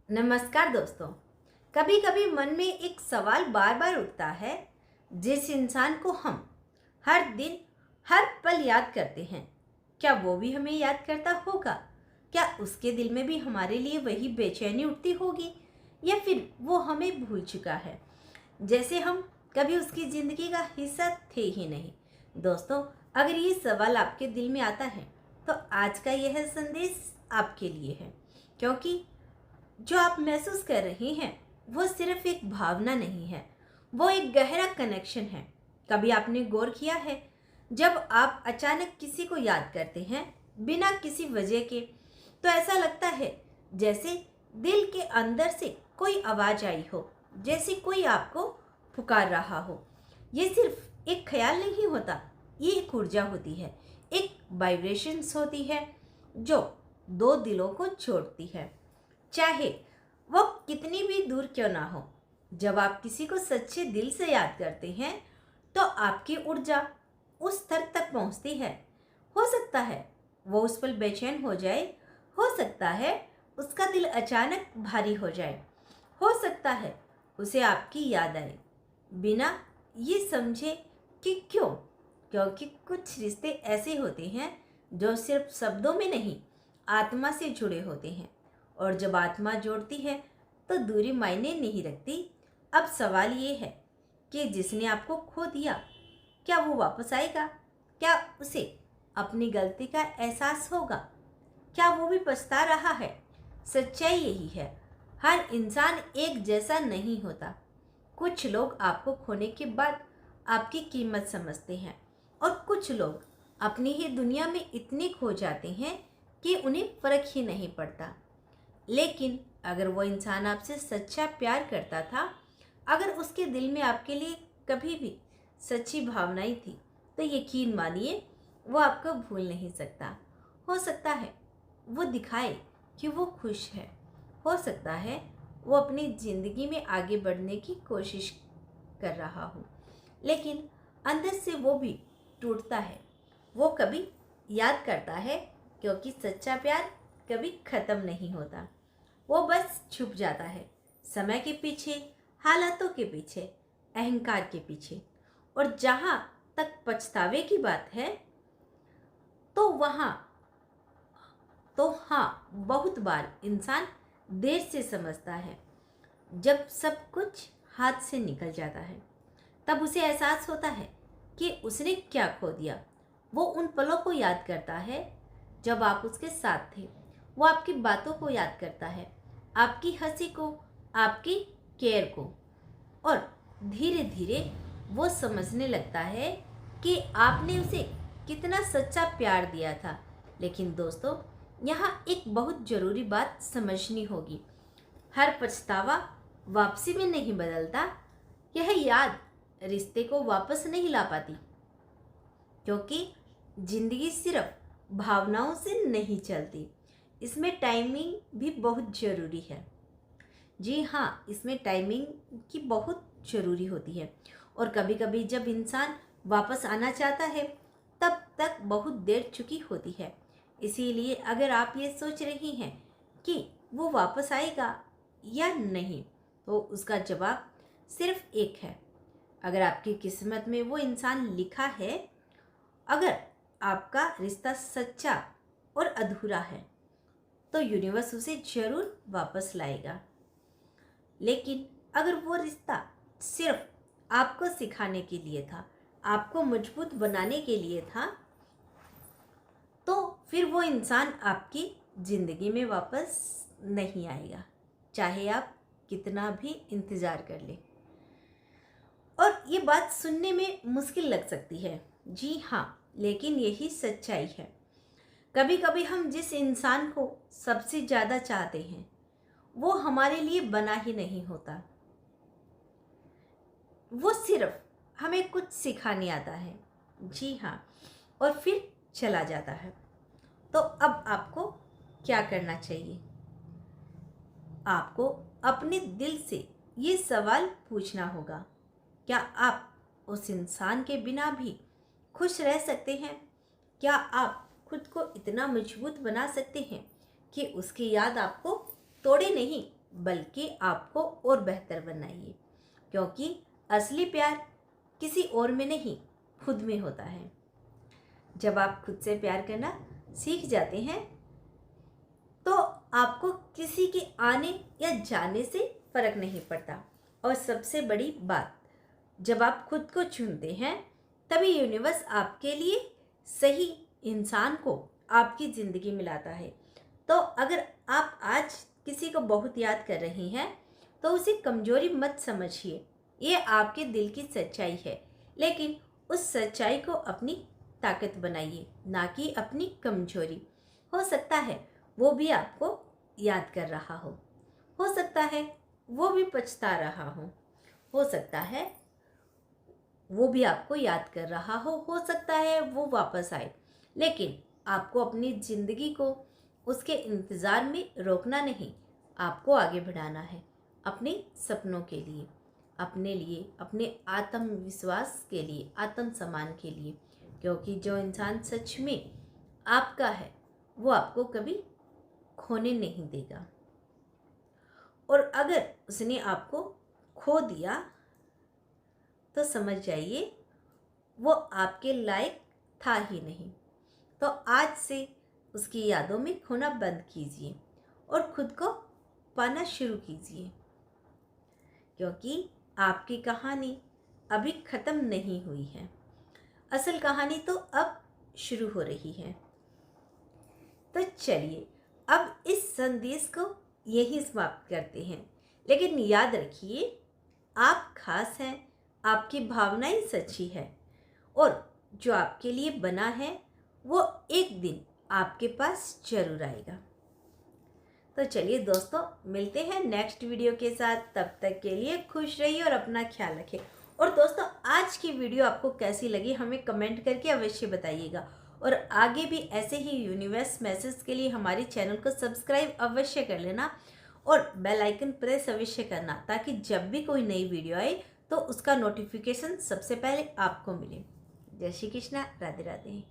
नमस्कार दोस्तों। कभी कभी मन में एक सवाल बार बार उठता है। जिस इंसान को हम हर दिन हर पल याद करते हैं, क्या वो भी हमें याद करता होगा? क्या उसके दिल में भी हमारे लिए वही बेचैनी उठती होगी, या फिर वो हमें भूल चुका है, जैसे हम कभी उसकी ज़िंदगी का हिस्सा थे ही नहीं? दोस्तों, अगर ये सवाल आपके दिल में आता है तो आज का यह संदेश आपके लिए है, क्योंकि जो आप महसूस कर रही हैं वो सिर्फ एक भावना नहीं है, वो एक गहरा कनेक्शन है। कभी आपने गौर किया है, जब आप अचानक किसी को याद करते हैं बिना किसी वजह के, तो ऐसा लगता है जैसे दिल के अंदर से कोई आवाज़ आई हो, जैसे कोई आपको पुकार रहा हो। ये सिर्फ एक ख्याल नहीं होता, ये एक ऊर्जा होती है, एक वाइब्रेशंस होती है जो दो दिलों को जोड़ती है, चाहे वो कितनी भी दूर क्यों ना हो। जब आप किसी को सच्चे दिल से याद करते हैं तो आपकी ऊर्जा उस स्तर तक पहुंचती है। हो सकता है वो उस पल बेचैन हो जाए, हो सकता है उसका दिल अचानक भारी हो जाए, हो सकता है उसे आपकी याद आए बिना ये समझे कि क्यों। क्योंकि कुछ रिश्ते ऐसे होते हैं जो सिर्फ शब्दों में नहीं, आत्मा से जुड़े होते हैं, और जब आत्मा जोड़ती है तो दूरी मायने नहीं रखती। अब सवाल ये है कि जिसने आपको खो दिया, क्या वो वापस आएगा? क्या उसे अपनी गलती का एहसास होगा? क्या वो भी पछता रहा है? सच्चाई यही है, हर इंसान एक जैसा नहीं होता। कुछ लोग आपको खोने के बाद आपकी कीमत समझते हैं, और कुछ लोग अपनी ही दुनिया में इतने खो जाते हैं कि उन्हें फर्क ही नहीं पड़ता। लेकिन अगर वो इंसान आपसे सच्चा प्यार करता था, अगर उसके दिल में आपके लिए कभी भी सच्ची भावनाएं थी, तो यकीन मानिए वो आपको भूल नहीं सकता। हो सकता है वो दिखाए कि वो खुश है, हो सकता है वो अपनी ज़िंदगी में आगे बढ़ने की कोशिश कर रहा हो, लेकिन अंदर से वो भी टूटता है। वो कभी याद करता है, क्योंकि सच्चा प्यार कभी ख़त्म नहीं होता, वो बस छुप जाता है समय के पीछे, हालातों के पीछे, अहंकार के पीछे। और जहाँ तक पछतावे की बात है, तो वहाँ तो हाँ, बहुत बार इंसान देर से समझता है। जब सब कुछ हाथ से निकल जाता है, तब उसे एहसास होता है कि उसने क्या खो दिया। वो उन पलों को याद करता है जब आप उसके साथ थे। वो आपकी बातों को याद करता है, आपकी हंसी को, आपकी केयर को, और धीरे धीरे वो समझने लगता है कि आपने उसे कितना सच्चा प्यार दिया था। लेकिन दोस्तों, यहाँ एक बहुत ज़रूरी बात समझनी होगी। हर पछतावा वापसी में नहीं बदलता। यह याद रिश्ते को वापस नहीं ला पाती, क्योंकि ज़िंदगी सिर्फ भावनाओं से नहीं चलती, इसमें टाइमिंग भी बहुत ज़रूरी है। जी हाँ, इसमें टाइमिंग की बहुत ज़रूरी होती है, और कभी कभी जब इंसान वापस आना चाहता है, तब तक बहुत देर चुकी होती है। इसीलिए अगर आप ये सोच रही हैं कि वो वापस आएगा या नहीं, तो उसका जवाब सिर्फ एक है। अगर आपकी किस्मत में वो इंसान लिखा है, अगर आपका रिश्ता सच्चा और अधूरा है, तो यूनिवर्स उसे जरूर वापस लाएगा। लेकिन अगर वो रिश्ता सिर्फ आपको सिखाने के लिए था, आपको मजबूत बनाने के लिए था, तो फिर वो इंसान आपकी ज़िंदगी में वापस नहीं आएगा, चाहे आप कितना भी इंतज़ार कर लें। और ये बात सुनने में मुश्किल लग सकती है, जी हाँ, लेकिन यही सच्चाई है। कभी कभी हम जिस इंसान को सबसे ज़्यादा चाहते हैं, वो हमारे लिए बना ही नहीं होता। वो सिर्फ हमें कुछ सिखाने आता है, जी हाँ, और फिर चला जाता है। तो अब आपको क्या करना चाहिए? आपको अपने दिल से ये सवाल पूछना होगा, क्या आप उस इंसान के बिना भी खुश रह सकते हैं? क्या आप खुद को इतना मजबूत बना सकते हैं कि उसकी याद आपको तोड़े नहीं बल्कि आपको और बेहतर बनाइए, क्योंकि असली प्यार किसी और में नहीं, खुद में होता है। जब आप खुद से प्यार करना सीख जाते हैं तो आपको किसी के आने या जाने से फर्क नहीं पड़ता। और सबसे बड़ी बात, जब आप खुद को चुनते हैं तभी यूनिवर्स आपके लिए सही इंसान को आपकी ज़िंदगी में लाता है। तो अगर आप आज किसी को बहुत याद कर रही हैं तो उसे कमजोरी मत समझिए, ये आपके दिल की सच्चाई है। लेकिन उस सच्चाई को अपनी ताकत बनाइए, ना कि अपनी कमजोरी। हो सकता है वो भी आपको याद कर रहा हो सकता है वो भी पछता रहा हो सकता है वो भी आपको याद कर रहा हो सकता है वो वापस आए। लेकिन आपको अपनी ज़िंदगी को उसके इंतज़ार में रोकना नहीं, आपको आगे बढ़ाना है, अपने सपनों के लिए, अपने लिए, अपने आत्मविश्वास के लिए, आत्मसम्मान के लिए। क्योंकि जो इंसान सच में आपका है वो आपको कभी खोने नहीं देगा। और अगर उसने आपको खो दिया तो समझ जाइए वो आपके लायक था ही नहीं। तो आज से उसकी यादों में खोना बंद कीजिए और खुद को पाना शुरू कीजिए, क्योंकि आपकी कहानी अभी ख़त्म नहीं हुई है। असल कहानी तो अब शुरू हो रही है। तो चलिए अब इस संदेश को यही समाप्त करते हैं। लेकिन याद रखिए, आप खास हैं, आपकी भावनाएं सच्ची है और जो आपके लिए बना है वो एक दिन आपके पास जरूर आएगा। तो चलिए दोस्तों, मिलते हैं नेक्स्ट वीडियो के साथ। तब तक के लिए खुश रहिए और अपना ख्याल रखें। और दोस्तों, आज की वीडियो आपको कैसी लगी हमें कमेंट करके अवश्य बताइएगा। और आगे भी ऐसे ही यूनिवर्स मैसेज के लिए हमारे चैनल को सब्सक्राइब अवश्य कर लेना और बेल आइकन प्रेस अवश्य करना, ताकि जब भी कोई नई वीडियो आए तो उसका नोटिफिकेशन सबसे पहले आपको मिले। जय श्री कृष्णा, राधे राधे।